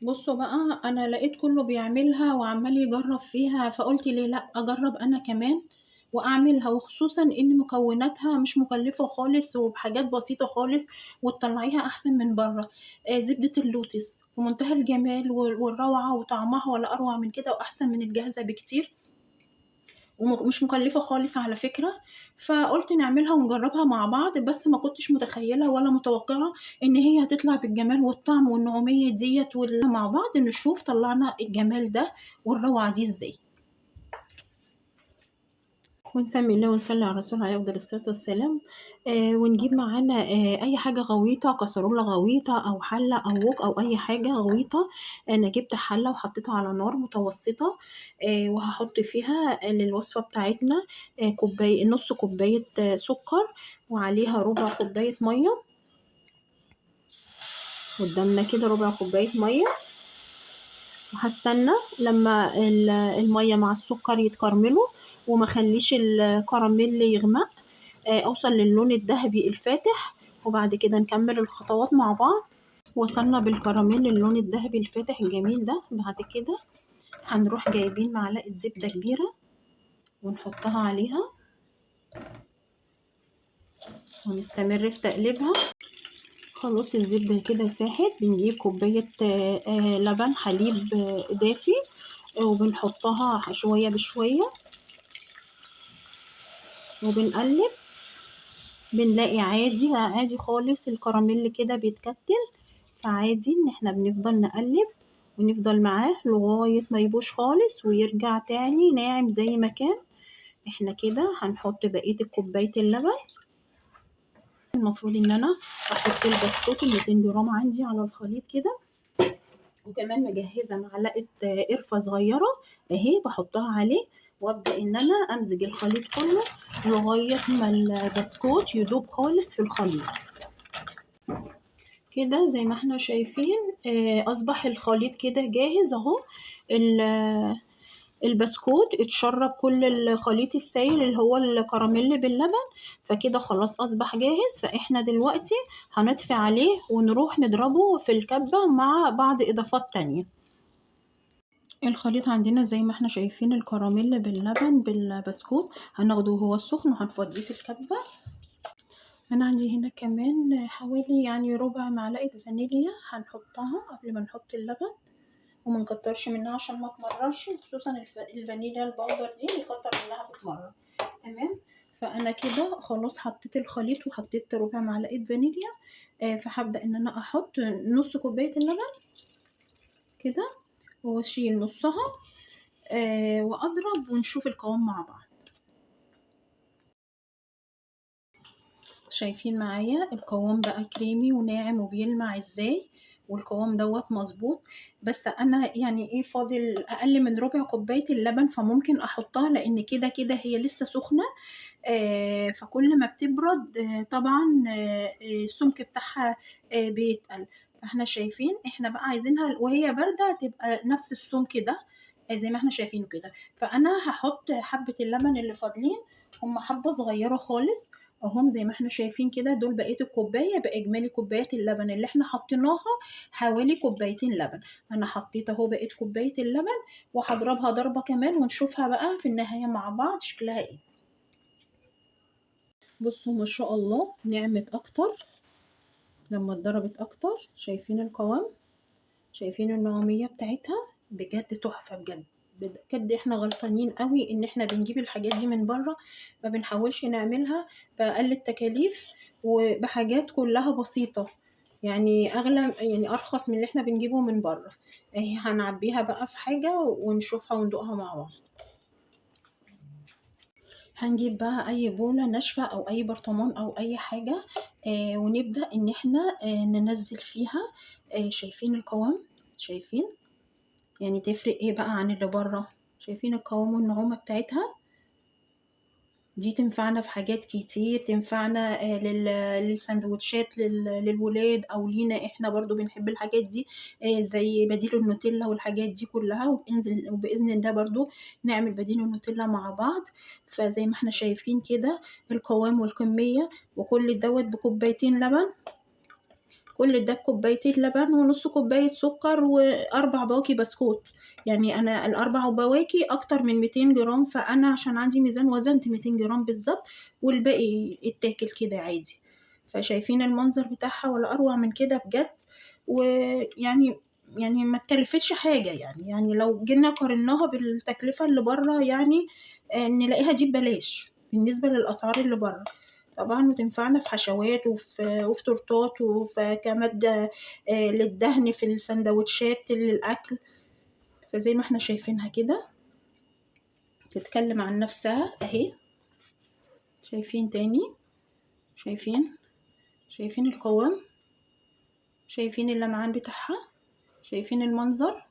بُصّوا بقى، أنا لقيت كُلّه بيعملها وعمّال يجرّب فيها، فقُلت ليه لأ، أجرّب أنا كمان وأعملها، وخصوصًا إن مكوناتها مش مكلفة خالص وبحاجات بسيطة خالص وتطلّعيها أحسن من برّه. زبدة اللوتس في منتهى الجمال والروعة وطعمها ولا أروع من كده وأحسن من الجاهزة بكتير. مش مكلفة خالص على فكرة، فقُلت نعملها ونجرّبها مع بعض، بس ما كنتش متخيّلة ولا متوقعة إن هي هتطلع بالجمال والطعم والنعومية ديّة مع بعض نشوف طلّعنا الجمال ده والروعة دي إزاي. ونسمّي الله ونصلّي على الرسول عليه أفضل الصلاة والسلام. ونجيب معانا أي حاجة غويطة، كسرولة غويطة أو حلة أو وok أو أي حاجة غويطة. أنا جِبت حلة وحطيتها على نار متوسطة، وهاحط فيها للوصفة بتاعتنا نُص كوباية سُكّر وعليها ربع كوباية مَيّة. قدّامنا كده ربع كوباية مَيّة، وهاستنى لمّا المَيّة مع السُكّر يتكرملوا وما اخلّيش الكراميل يغمق، أوصل للون الدهبي الفاتح، وبعد كده نكمّل الخطوات مع بعض. وصلنا بالكراميل للون الدهبي الفاتح الجميل ده، بعد كده هنروح جايبين معلقة زبدة كبيرة ونحطها عليها ونستمر في تقليبها. خلاص الزبدة كده ساحت، بنجيب كوباية لبن حليب دافي، وبنحطها شوية بشوية وبنقلّب. بنلاقي عادي خالص الكراميل كده بيتكتل، فعادي إن إحنا بنفضل نقلّب ونفضل معاه لغاية ما يبوش خالص ويرجع تاني ناعم زي ما كان. إحنا كده هنحط بقية كوباية اللبن. المفروض إن أنا أحط البسكوت ال200 جرام عندي على الخليط كده، وكمان مجهّزة معلقة قرفة صغيرة أهي باحطها عليه، وأبدأ إن أنا أمزج الخليط كلّه لغاية ما البسكوت يدوب خالص في الخليط. كده زي ما إحنا شايفين أصبح الخليط كده جاهز أهو. ال البسكوت اتشرّب كل الخليط السايل اللي هو الكراميل باللبن، فكده خلاص أصبح جاهز. فإحنا دلوقتي هنطفي عليه ونروح نضربه في الكبة مع بعض إضافات تانية. الخليط عندنا زي ما إحنا شايفين الكراميل باللبن بالبسكوت، هناخده وهو سخن وهنفضيه في الكبة. أنا عندي هنا كمان حوالي يعني ربع معلقة فانيليا هنحطها قبل ما نحط اللبن، وما نكترش منها عشان ما تمررش، وخصوصا الفانيليا البودر دي نكتر منها بتمرر. تمام. فأنا كده خلاص حطيت الخليط وحطيت ربع معلقة فانيليا. فهبدأ إن أنا أحط نص كوباية اللبن كده وأشيل نصها، وأضرب ونشوف القوام مع بعض. شايفين معايا القوام بقى كريمي وناعم وبيلمع إزاي، والقوام دوّة مضبوط. بس أنا يعني إيه فاضل أقل من ربع كوباية اللبن، فممكن أحطها لإن كده هي لسه سخنة. فكل ما بتبرد طبعًا السُمك بتاعها بيتقل. فإحنا شايفين إحنا بقى عايزينها وهي باردة تبقى نفس السُمك ده، زي ما إحنا شايفينه كده. فأنا هاحط حبّة اللبن اللي فاضلين، هُم حبّة صغيّرة خالص أهُم زي ما إحنا شايفين كده، دول بقية الكوباية بإجمالي كوبايات اللبن اللي إحنا حطيناها حوالي كوبايتين لبن. أنا حطيت أهو بقية كوباية اللبن وهاضربها ضربة كمان ونشوفها بقى في النهاية مع بعض شكلها إيه. بُصّوا ما شاء الله نعمت أكتر لمّا اتضربت أكتر. شايفين القوام، شايفين النعومية بتاعتها، بجد تحفة بجد. بجد إحنا غلطانين أوي إن إحنا بنجيب الحاجات دي من برّه، ما بنحاولش نعملها بأقل التكاليف وبحاجات كلّها بسيطة، يعني أغلى يعني أرخص من اللي إحنا بنجيبه من برّه. أهي هنعبّيها بقى في حاجة ونشوفها وندوقها مع بعض. هنجيب بقى أي بولة ناشفة أو أي برطمان أو أي حاجة، ونبدأ إن إحنا ننزّل فيها. شايفين القوام، شايفين؟ يعني تفرق إيه بقى عن اللي برّه. شايفين القوام والنعومة بتاعتها؟ دي تنفعنا في حاجات كتير، تنفعنا للساندوتشات للولاد أو لينا إحنا برضه بنحب الحاجات دي، زي بديل النوتيلا والحاجات دي كلّها. وبإذن الله برضه نعمل بديل النوتيلا مع بعض. فزي ما إحنا شايفين كده القوام والكمية وكل دوّة بكوبايتين لبن. كل ده بكوبايتين لبن ونص كوباية سكر و4 بواكي بسكوت. يعني أنا ال4 بواكي أكتر من 200 جرام، فأنا عشان عندي ميزان وزنت 200 جرام بالظبط، والباقي اتاكل كده عادي. فشايفين المنظر بتاعها ولا أروع من كده بجد. ويعني ما تكلفتش حاجة، يعني لو جينا قارناها بالتكلفة اللي بره، يعني نلاقيها دي ببلاش بالنسبة للأسعار اللي بره طبعا. وتنفعنا في حشوات وفي تورتات وفي كمادة للدهن في السندوتشات للأكل. فزي ما احنا شايفينها كده تتكلم عن نفسها اهي. شايفين تاني؟ شايفين القوام؟ شايفين اللمعان بتاعها؟ شايفين المنظر؟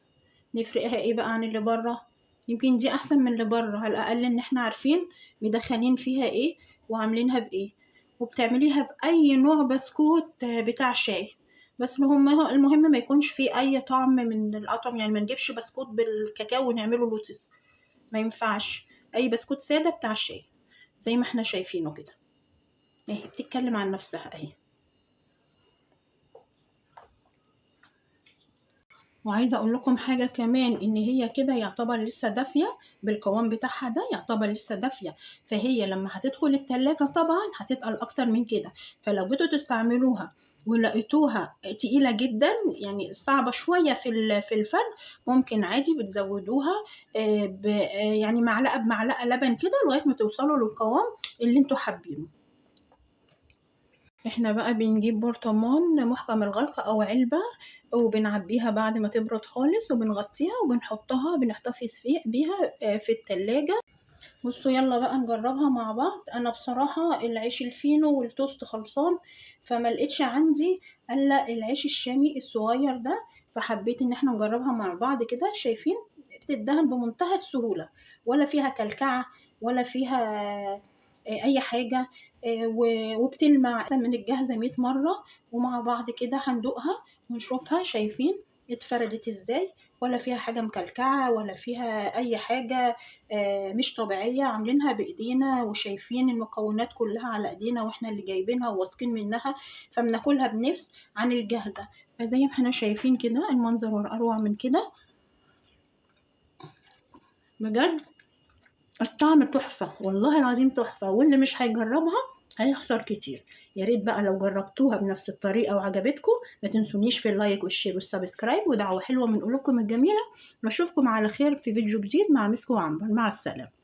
نفرقها ايه بقى عن اللي بره؟ يمكن دي احسن من اللي بره، على الاقل ان احنا عارفين مدخلين فيها ايه وعاملينها بايه. وبتعمليها باي نوع بسكوت بتاع شاي، بس المهم ما يكونش فيه اي طعم من الاطعم. يعني ما نجيبش بسكوت بالكاكاو ونعمله لوتس، ما ينفعش. اي بسكوت ساده بتاع شاي زي ما احنا شايفينه كده اهي. بتتكلم عن نفسها اهي. وعايزة اقول لكم حاجة كمان، ان هي كده يعتبر لسه دافية بالقوام بتاعها ده، يعتبر لسه دافية. فهي لما هتدخل التلاجة طبعا هتتقل اكتر من كده. فلو جيتوا تستعملوها ولقيتوها تقيلة جدا، يعني صعبة شوية في الفرد، ممكن عادي بتزودوها يعني معلقة بمعلقة لبن كده لغاية ما توصلوا للقوام اللي انتوا حابينه. احنا بقى بنجيب برطمان محكم الغلق او علبة، وبنعبيها بعد ما تبرد خالص، وبنغطيها وبنحطها بنحتفظ بيها في التلاجة. بصوا يلا بقى نجربها مع بعض. انا بصراحة العيش الفينو والتوست خلصان، فما لقيتش عندي الا العيش الشامي الصغير ده، فحبيت ان احنا نجربها مع بعض كده. شايفين؟ بتدهن بمنتهى السهولة، ولا فيها كلكعة ولا فيها اي حاجة. وبتلمع احسن من الجاهزة 100 مرة. ومع بعض كده هندوقها ونشوفها. شايفين اتفردت ازاي؟ ولا فيها حاجة مكلكعة ولا فيها اي حاجة مش طبيعية، عاملينها بايدينا وشايفين المكونات كلها على ايدينا، واحنا اللي جايبينها وواثقين منها، فبناكلها بنفس عن الجاهزة. فزي ما احنا شايفين كده المنظر اروع من كده بجد. الطعم تحفة والله العظيم تحفة، واللي مش هيجربها هيخسر كتير. يا ريت بقى لو جربتوها بنفس الطريقة وعجبتكم ما تنسونيش في اللايك والشير والسبسكرايب، ودعوة حلوة من قلوبكم الجميلة. واشوفكم على خير في فيديو جديد مع مسكو وعنبر. مع السلامة.